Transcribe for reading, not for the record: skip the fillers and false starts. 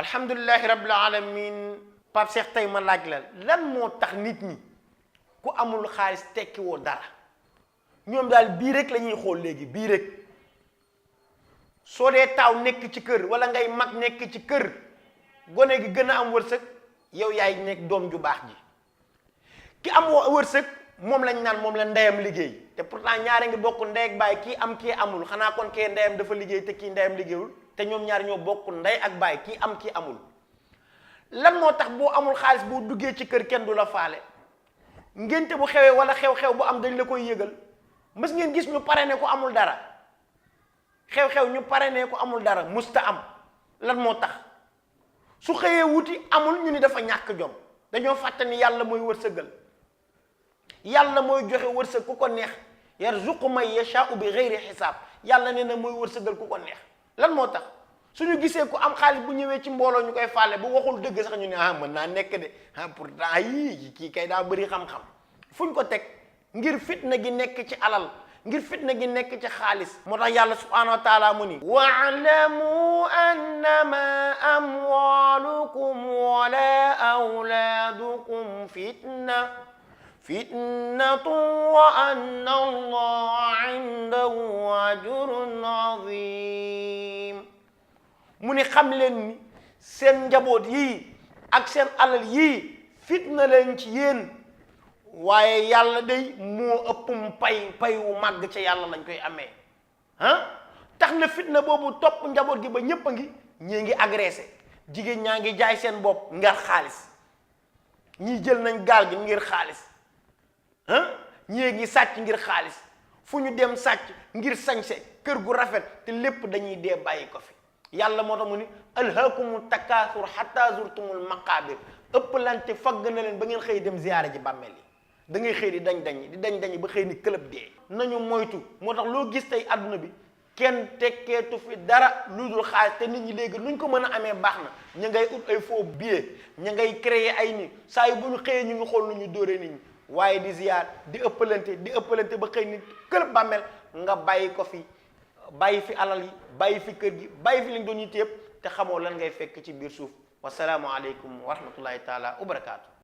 alhamdulillahi rabbil alamin. Pape Cheikh tey ma laaj la lan moo tax nit ñi ku amul xaalis tekki woo dara ñoom daal bii rek la ñuy xool léegi bii rek soo dee taaw nekk ci kër wala ngay mag nekk ci kër gone gi gën a am wërsëg yow yaay nekk doom ju baax ji ki am wërsëg moom lañ naan moom la ndeyam liggéey te pourtant ñaare ngi bokk ndey ak baay kii am kii amul xanaa kon kee ndeyam dafa liggéey te kii ndeyam liggéeyul te ñoom ñaar ñoo bokk ndey ak baay kii am kii amul lan moo tax boo amul xaalis boo duggee ci kër kenn du la faale ngénte bu xewee wala xew-xew bu am dañ la koy yëgal mës ngeen gis ñu pare ne ko amul dara xew-xew ñu pare ne ko amul dara musta am lan moo tax su xëyee wuti amul ñu ni dafa ñàkk jom dañoo fàtte ni yàlla mooy wërsëgal yàlla mooy joxe wërsëg ku ko neex yarzuqu man yashaa'u bi ghayri xisaab yàlla nee na mooy wërsëgal ku ko neex lan moo tax suñu gisee ku am xaalis bu ñëwee ci mbooloo ñu koy fàlle bu waxul dëgg sax ñu ne ah mën naa nekk de ah pourtant yii kii kay daa bëri xam-xam fuñ ko teg ngir fitna gi nekk ci alal ngir fitna gi nekk ci xaalis moo tax yàlla subhanahu wa taala mu ni wa'lamu annama amwalukum wala awlaadukum fitnatun wa anna allaha indahu ajrun azim mu ni xam leen ni seen njaboot yii ak seen alal yii fitna leen ci yéen waaye yàlla day moo ëppum pay wu màgg ca yàlla lañ koy amee tax na fitna boobu topp njaboot gi ba ñépp a ngi ñii ngi agressé jigéen ñaa ngi jaay seen bopp ngir xaalis ñii jël nañ gaal gi ngir xaalis ñii ngi sàcc ngir xaalis fu ñu dem sàcc ngir sañse kër gu rafet te lépp dañuy dee bàyyi ko fi yàlla moo tax mu ni alhaakumu takaasur hatta zurtumul maqaabir ëppalante fagg na leen ba ngeen xëy dem ziyaara ji bàmmeel yi da ngay xëy di dañ ba xëy ni këlëb dee nañu moytu moo tax loo gis tey àdduna bi kenn tekkeetu fi dara lu dul xaalis te nit ñi léegi nuñ ko mën a amee baax na ñu ngay ut ay faux billets ñu ngay créer ay nit saa yu bu ñu xëyee ñu ngi xool nu ñu dóoree nit ñi waaye di ziyaar di ëppalante ba xëy ni këlëb bàmmeel nga bàyyi ko fi bàyyi fi alal yi bàyyi fi kër gi bàyyi fi li nga doon yitte yëpp te xamoo lan ngay fekk ci biir suuf wasalaamu aleykum wa rahmatullahi taala wa barakaatu